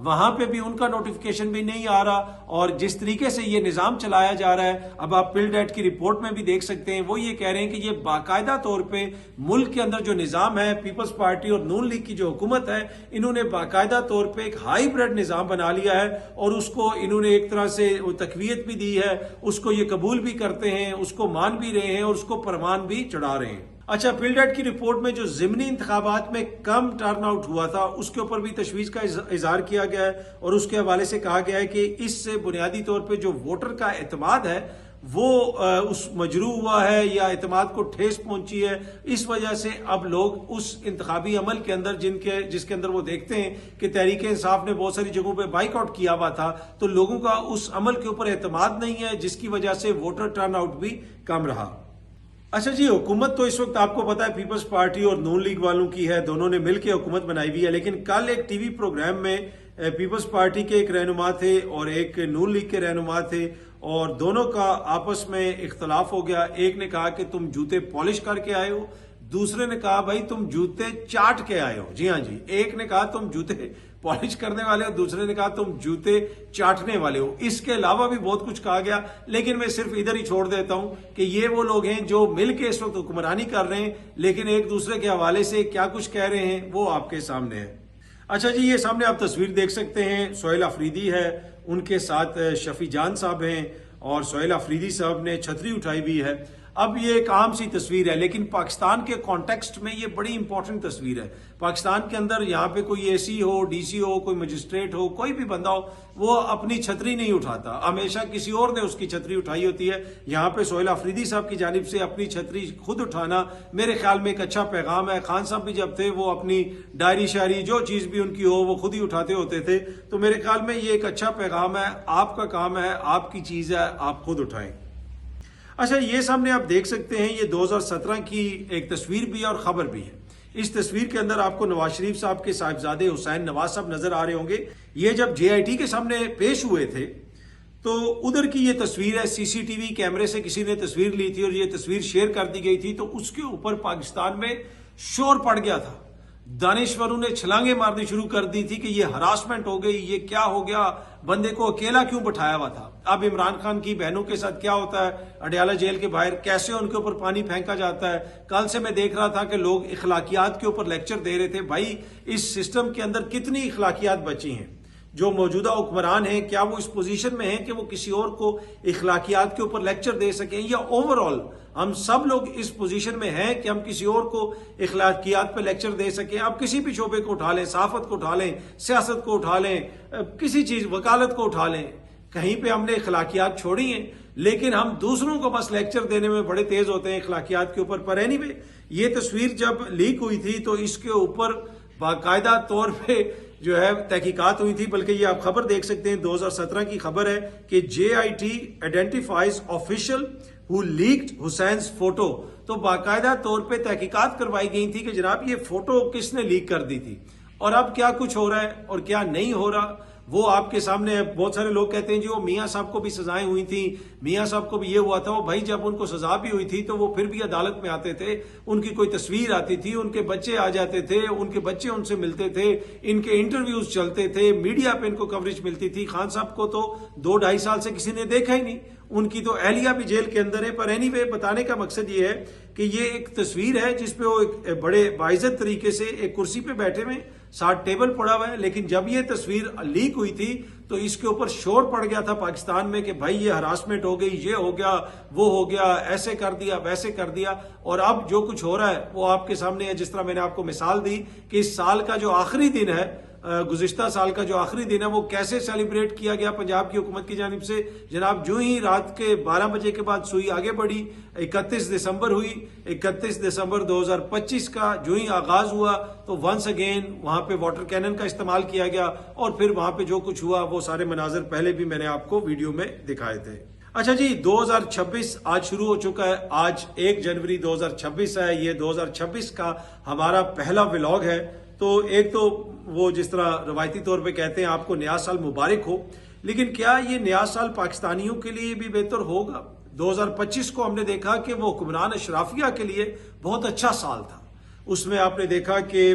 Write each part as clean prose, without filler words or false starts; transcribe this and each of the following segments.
وہاں پہ بھی ان کا نوٹیفیکیشن بھی نہیں آ رہا، اور جس طریقے سے یہ نظام چلایا جا رہا ہے، اب آپ پل ڈیٹ کی رپورٹ میں بھی دیکھ سکتے ہیں، وہ یہ کہہ رہے ہیں کہ یہ باقاعدہ طور پہ ملک کے اندر جو نظام ہے، پیپلز پارٹی اور نون لیگ کی جو حکومت ہے، انہوں نے باقاعدہ طور پہ ایک ہائی بریڈ نظام بنا لیا ہے، اور اس کو انہوں نے ایک طرح سے تقویت بھی دی ہے، اس کو یہ قبول بھی کرتے ہیں، اس کو مان بھی رہے ہیں اور اس کو پروان بھی چڑھا رہے ہیں۔ اچھا، پل ڈیٹ کی رپورٹ میں جو ضمنی انتخابات میں کم ٹرن آؤٹ ہوا تھا اس کے اوپر بھی تشویش کا اظہار کیا گیا ہے، اور اس کے حوالے سے کہا گیا ہے کہ اس سے بنیادی طور پہ جو ووٹر کا اعتماد ہے وہ اس مجروح ہوا ہے یا اعتماد کو ٹھیس پہنچی ہے۔ اس وجہ سے اب لوگ اس انتخابی عمل کے اندر جس کے اندر وہ دیکھتے ہیں کہ تحریک انصاف نے بہت ساری جگہوں پہ بائیک آؤٹ کیا ہوا تھا، تو لوگوں کا اس عمل کے اوپر اعتماد نہیں ہے، جس کی وجہ سے ووٹر ٹرن آؤٹ بھی کم رہا۔ اچھا جی، حکومت تو اس وقت آپ کو پتا ہے پیپلز پارٹی اور نون لیگ والوں کی ہے، دونوں نے مل کے حکومت بنائی ہوئی ہے، لیکن کل ایک ٹی وی پروگرام میں پیپلز پارٹی کے ایک رہنما تھے اور ایک نون لیگ کے رہنما تھے، اور دونوں کا آپس میں اختلاف ہو گیا۔ ایک نے کہا کہ تم جوتے پالش کر کے آئے ہو، دوسرے نے کہا بھائی تم جوتے چاٹ کے آئے ہو۔ جی ہاں جی، ایک نے کہا تم جوتے پالش کرنے والے ہو، دوسرے نے کہا تم جوتے چاٹنے والے ہو۔ اس کے علاوہ بھی بہت کچھ کہا گیا، لیکن میں صرف ادھر ہی چھوڑ دیتا ہوں کہ یہ وہ لوگ ہیں جو مل کے اس وقت حکمرانی کر رہے ہیں، لیکن ایک دوسرے کے حوالے سے کیا کچھ کہہ رہے ہیں وہ آپ کے سامنے ہے۔ اچھا جی، یہ سامنے آپ تصویر دیکھ سکتے ہیں، سہیل آفریدی ہے، ان کے ساتھ شفیع جان صاحب ہیں، اور سہیل آفریدی صاحب نے چھتری اٹھائی ہوئی ہے۔ اب یہ ایک عام سی تصویر ہے، لیکن پاکستان کے کانٹیکسٹ میں یہ بڑی امپورٹنٹ تصویر ہے۔ پاکستان کے اندر یہاں پہ کوئی اے سی ہو، ڈی سی ہو، کوئی مجسٹریٹ ہو، کوئی بھی بندہ ہو، وہ اپنی چھتری نہیں اٹھاتا، ہمیشہ کسی اور نے اس کی چھتری اٹھائی ہوتی ہے۔ یہاں پہ سہیل آفریدی صاحب کی جانب سے اپنی چھتری خود اٹھانا میرے خیال میں ایک اچھا پیغام ہے۔ خان صاحب بھی جب تھے وہ اپنی ڈائری شاعری جو چیز بھی ان کی ہو وہ خود ہی اٹھاتے ہوتے تھے، تو میرے خیال میں یہ ایک اچھا پیغام ہے۔ آپ کا کام ہے، آپ کی چیز ہے، آپ خود اٹھائیں۔ اچھا، یہ سامنے آپ دیکھ سکتے ہیں، یہ 2017 کی ایک تصویر بھی ہے اور خبر بھی ہے۔ اس تصویر کے اندر آپ کو نواز شریف صاحب کے صاحبزادے حسین نواز صاحب نظر آ رہے ہوں گے۔ یہ جب JIT کے سامنے پیش ہوئے تھے تو ادھر کی یہ تصویر ہے، CCTV کیمرے سے کسی نے تصویر لی تھی اور یہ تصویر شیئر کر دی گئی تھی، تو اس کے اوپر پاکستان میں شور پڑ گیا تھا۔ دانشوروں نے چھلانگیں مارنی شروع کر دی تھی کہ یہ ہراسمنٹ ہو گئی، یہ کیا ہو گیا، بندے کو اکیلا کیوں بٹھایا ہوا تھا۔ اب عمران خان کی بہنوں کے ساتھ کیا ہوتا ہے اڈیالہ جیل کے باہر، کیسے ان کے اوپر پانی پھینکا جاتا ہے۔ کل سے میں دیکھ رہا تھا کہ لوگ اخلاقیات کے اوپر لیکچر دے رہے تھے۔ بھائی، اس سسٹم کے اندر کتنی اخلاقیات بچی ہیں؟ جو موجودہ حکمران ہیں کیا وہ اس پوزیشن میں ہیں کہ وہ کسی اور کو اخلاقیات کے اوپر لیکچر دے سکیں، یا اوورآل ہم سب لوگ اس پوزیشن میں ہیں کہ ہم کسی اور کو اخلاقیات پہ لیکچر دے سکیں؟ آپ کسی بھی شعبے کو اٹھا لیں، صحافت کو اٹھا لیں، سیاست کو اٹھا لیں، کسی چیز وکالت کو اٹھا لیں، کہیں پہ ہم نے اخلاقیات چھوڑی ہیں، لیکن ہم دوسروں کو بس لیکچر دینے میں بڑے تیز ہوتے ہیں اخلاقیات کے اوپر۔ پر اینی وے، یہ تصویر جب لیک ہوئی تھی تو اس کے اوپر باقاعدہ طور پہ جو ہے تحقیقات ہوئی تھی، بلکہ یہ آپ خبر دیکھ سکتے ہیں، 2017 کی خبر ہے کہ JIT identifies official who leaked حسین's فوٹو۔ تو باقاعدہ طور پہ تحقیقات کروائی گئی تھی کہ جناب یہ فوٹو کس نے لیک کر دی تھی، اور اب کیا کچھ ہو رہا ہے اور کیا نہیں ہو رہا وہ آپ کے سامنے ہے۔ بہت سارے لوگ کہتے ہیں جی وہ میاں صاحب کو بھی سزائیں ہوئی تھیں، میاں صاحب کو بھی یہ ہوا تھا۔ وہ بھائی جب ان کو سزا بھی ہوئی تھی تو وہ پھر بھی عدالت میں آتے تھے، ان کی کوئی تصویر آتی تھی، ان کے بچے آ جاتے تھے، ان کے بچے ان سے ملتے تھے، ان کے انٹرویوز چلتے تھے، میڈیا پہ ان کو کوریج ملتی تھی۔ خان صاحب کو تو 2-2.5 سال سے کسی نے دیکھا ہی نہیں، ان کی تو اہلیہ بھی جیل کے اندر ہے۔ پر اینی وے، بتانے کا مقصد یہ ہے کہ یہ ایک تصویر ہے جس پہ وہ ایک بڑے باعزت طریقے سے ایک کرسی پہ بیٹھے ہوئے، ساتھ ٹیبل پڑا ہوا ہے، لیکن جب یہ تصویر لیک ہوئی تھی تو اس کے اوپر شور پڑ گیا تھا پاکستان میں کہ بھائی یہ ہراسمنٹ ہو گئی، یہ ہو گیا، وہ ہو گیا، ایسے کر دیا، ویسے کر دیا۔ اور اب جو کچھ ہو رہا ہے وہ آپ کے سامنے ہے۔ جس طرح میں نے آپ کو مثال دی کہ اس سال کا جو آخری دن ہے، گزشتہ سال کا جو آخری دن ہے، وہ کیسے سیلیبریٹ کیا گیا پنجاب کی حکومت کی جانب سے۔ جناب جو ہی رات کے 12 بجے کے بعد سوئی آگے بڑھی، 31 دسمبر ہوئی، 31 دسمبر 2025 کا جو ہی آغاز ہوا تو ونس اگین وہاں پہ واٹر کینن کا استعمال کیا گیا، اور پھر وہاں پہ جو کچھ ہوا وہ سارے مناظر پہلے بھی میں نے آپ کو ویڈیو میں دکھائے تھے۔ اچھا جی، 2026 آج شروع ہو چکا ہے۔ آج 1 جنوری 2026 ہے۔ یہ 2026 کا ہمارا پہلا ولاگ ہے۔ تو ایک تو وہ جس طرح روایتی طور پہ کہتے ہیں آپ کو نیا سال مبارک ہو، لیکن کیا یہ نیا سال پاکستانیوں کے لیے بھی بہتر ہوگا؟ 2025 کو ہم نے دیکھا کہ وہ حکمران اشرافیہ کے لیے بہت اچھا سال تھا، اس میں آپ نے دیکھا کہ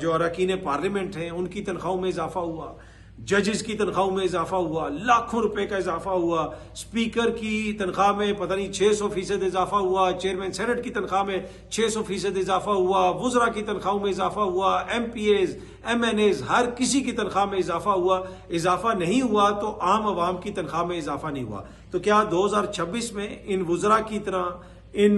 جو اراکین پارلیمنٹ ہیں ان کی تنخواہوں میں اضافہ ہوا، ججز کی تنخواہوں میں اضافہ ہوا، لاکھوں روپے کا اضافہ ہوا، اسپیکر کی تنخواہ میں پتہ نہیں 600% اضافہ ہوا، چیئرمین سینٹ کی تنخواہ میں 600% اضافہ ہوا، وزراء کی تنخواہوں میں اضافہ ہوا، M P As, M N As, ہر کسی کی تنخواہ میں اضافہ ہوا۔ اضافہ نہیں ہوا تو عام عوام کی تنخواہ میں اضافہ نہیں ہوا۔ تو کیا 2026 میں ان وزراء کی طرح، ان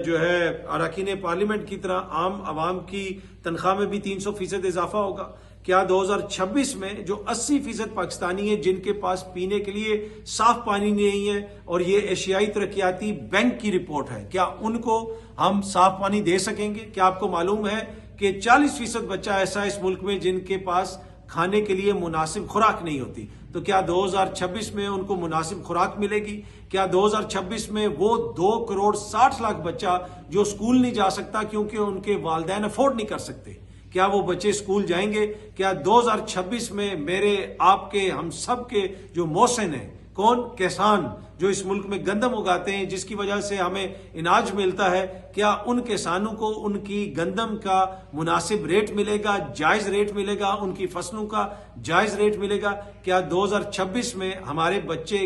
جو ہے اراکین پارلیمنٹ کی طرح عام عوام کی تنخواہ میں بھی 300% اضافہ ہوگا؟ کیا 2026 میں جو 80% پاکستانی ہیں جن کے پاس پینے کے لیے صاف پانی نہیں ہے، اور یہ ایشیائی ترقیاتی بینک کی رپورٹ ہے، کیا ان کو ہم صاف پانی دے سکیں گے؟ کیا آپ کو معلوم ہے کہ 40% بچہ ایسا ہے اس ملک میں جن کے پاس کھانے کے لیے مناسب خوراک نہیں ہوتی؟ تو کیا 2026 میں ان کو مناسب خوراک ملے گی؟ کیا 2026 میں وہ 2.60 کروڑ بچہ جو اسکول نہیں جا سکتا کیونکہ ان کے والدین افورڈ نہیں کر سکتے، کیا وہ بچے اسکول جائیں گے؟ کیا 2026 میں میرے، آپ کے، ہم سب کے جو محسن ہیں، کون؟ کسان جو اس ملک میں گندم اگاتے ہیں جس کی وجہ سے ہمیں اناج ملتا ہے، کیا ان کسانوں کو ان کی گندم کا مناسب ریٹ ملے گا، جائز ریٹ ملے گا، ان کی فصلوں کا جائز ریٹ ملے گا؟ کیا 2026 میں ہمارے بچے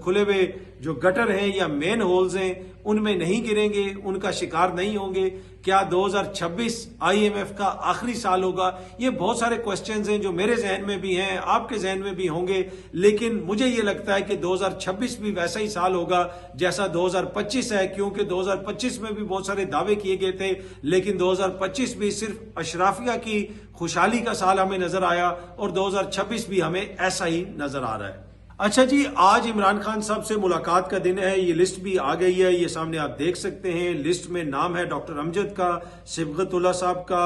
کھلے ہوئے جو گٹر ہیں یا مین ہولز ہیں ان میں نہیں گریں گے، ان کا شکار نہیں ہوں گے؟ کیا 2026 آئی ایم ایف کا آخری سال ہوگا؟ یہ بہت سارے کوسچنز ہیں جو میرے ذہن میں بھی ہیں، آپ کے ذہن میں بھی ہوں گے، لیکن مجھے یہ لگتا ہے کہ 2026 بھی ویسا ہی سال ہوگا جیسا 2025 ہے، کیونکہ 2025 میں بھی بہت سارے دعوے کیے گئے تھے، لیکن 2025 بھی صرف اشرافیہ کی خوشحالی کا سال ہمیں نظر آیا، اور 2026 بھی ہمیں ایسا ہی نظر آ رہا ہے۔ اچھا جی، آج عمران خان صاحب سے ملاقات کا دن ہے، یہ لسٹ بھی آ گئی ہے، یہ سامنے آپ دیکھ سکتے ہیں۔ لسٹ میں نام ہے ڈاکٹر امجد کا، صبغت اللہ صاحب کا،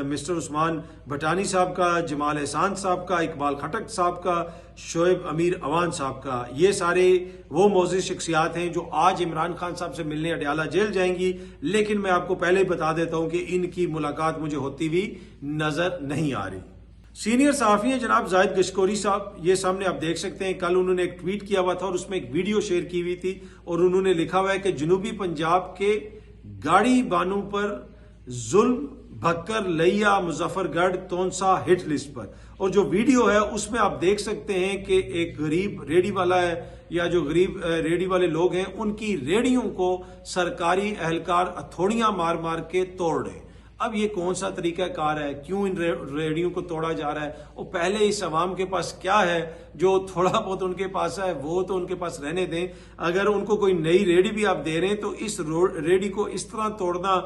مسٹر عثمان بھٹانی صاحب کا، جمال احسان صاحب کا، اقبال خٹک صاحب کا، شعیب امیر اوان صاحب کا۔ یہ سارے وہ معزز شخصیات ہیں جو آج عمران خان صاحب سے ملنے اڈیالہ جیل جائیں گی، لیکن میں آپ کو پہلے ہی بتا دیتا ہوں کہ ان کی ملاقات مجھے ہوتی ہوئی نظر نہیں آ رہی۔ سینئر صحافی ہیں جناب زاہد گشکوری صاحب، یہ سامنے آپ دیکھ سکتے ہیں، کل انہوں نے ایک ٹویٹ کیا ہوا تھا اور اس میں ایک ویڈیو شیئر کی ہوئی تھی، اور انہوں نے لکھا ہوا ہے کہ جنوبی پنجاب کے گاڑی بانوں پر ظلم، بھکر، لیا، مظفر گڑھ، تونسا ہٹ لسٹ پر۔ اور جو ویڈیو ہے اس میں آپ دیکھ سکتے ہیں کہ ایک غریب ریڑھی والا ہے، یا جو غریب ریڑھی والے لوگ ہیں ان کی ریڑھیوں کو سرکاری اہلکار ہتھوڑیاں مار مار کے توڑ رہے ہیں۔ اب یہ کون سا طریقہ کار ہے؟ کیوں ان ریڑھیوں کو توڑا جا رہا ہے؟ اور پہلے اس عوام کے پاس کیا ہے جو تھوڑا بہت ان کے پاس ہے وہ تو ان کے پاس رہنے دیں۔ اگر ان کو کوئی نئی ریڑھی بھی آپ دے رہے ہیں تو اس ریڑھی کو اس طرح توڑنا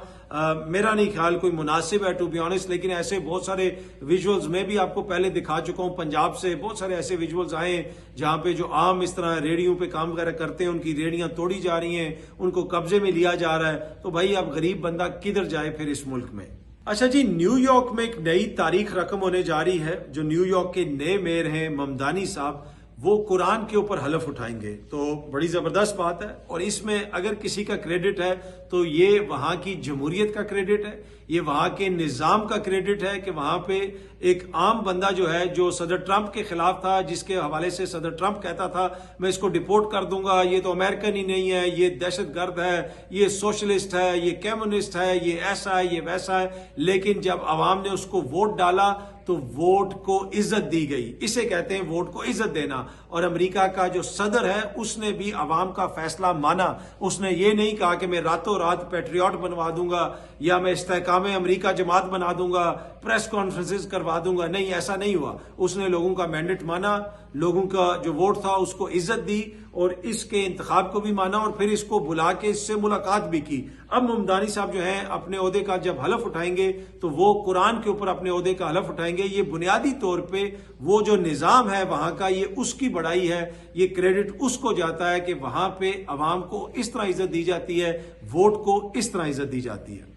میرا نہیں خیال کوئی مناسب ہے، ٹو بی آنیسٹ۔ لیکن ایسے بہت سارے ویژولز میں بھی آپ کو پہلے دکھا چکا ہوں، پنجاب سے بہت سارے ایسے ویژولز آئے ہیں جہاں پہ جو عام اس طرح ریڑھیوں پہ کام وغیرہ کرتے ہیں ان کی ریڑھیاں توڑی جا رہی ہیں، ان کو قبضے میں لیا جا رہا ہے۔ تو بھائی اب غریب بندہ کدھر جائے پھر اس ملک میں؟ اچھا جی، نیو یارک میں ایک نئی تاریخ رقم ہونے جا رہی ہے۔ جو نیو یارک کے نئے میئر ہیں ممدانی صاحب، وہ قرآن کے اوپر حلف اٹھائیں گے، تو بڑی زبردست بات ہے۔ اور اس میں اگر کسی کا کریڈٹ ہے تو یہ وہاں کی جمہوریت کا کریڈٹ ہے، یہ وہاں کے نظام کا کریڈٹ ہے کہ وہاں پہ ایک عام بندہ جو ہے، جو صدر ٹرمپ کے خلاف تھا، جس کے حوالے سے صدر ٹرمپ کہتا تھا میں اس کو ڈیپورٹ کر دوں گا، یہ تو امریکن ہی نہیں ہے، یہ دہشت گرد ہے، یہ سوشلسٹ ہے، یہ کمیونسٹ ہے، یہ ایسا ہے، یہ ویسا ہے۔ لیکن جب عوام نے اس کو ووٹ ڈالا تو ووٹ کو عزت دی گئی، اسے کہتے ہیں ووٹ کو عزت دینا۔ اور امریکہ کا جو صدر ہے اس نے بھی عوام کا فیصلہ مانا، اس نے یہ نہیں کہا کہ میں راتوں رات پیٹریوٹ بنوا دوں گا یا میں استحکام امریکہ جماعت بنا دوں گا، پریس کانفرنسز کروا دوں گا، نہیں، ایسا نہیں ہوا۔ اس نے لوگوں کا مینڈیٹ مانا، لوگوں کا جو ووٹ تھا اس کو عزت دی، اور اس کے انتخاب کو بھی مانا، اور پھر اس کو بلا کے اس سے ملاقات بھی کی۔ اب ممدانی صاحب جو ہیں اپنے عہدے کا جب حلف اٹھائیں گے تو وہ قرآن کے اوپر اپنے عہدے کا حلف اٹھائیں گے۔ یہ بنیادی طور پہ وہ جو نظام ہے وہاں کا، یہ اس کی بڑائی ہے، یہ کریڈٹ اس کو جاتا ہے کہ وہاں پہ عوام کو اس طرح عزت دی جاتی ہے، ووٹ کو اس طرح عزت دی جاتی ہے۔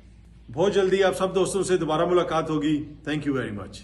بہت جلدی آپ سب دوستوں سے دوبارہ ملاقات ہوگی۔ Thank you very much.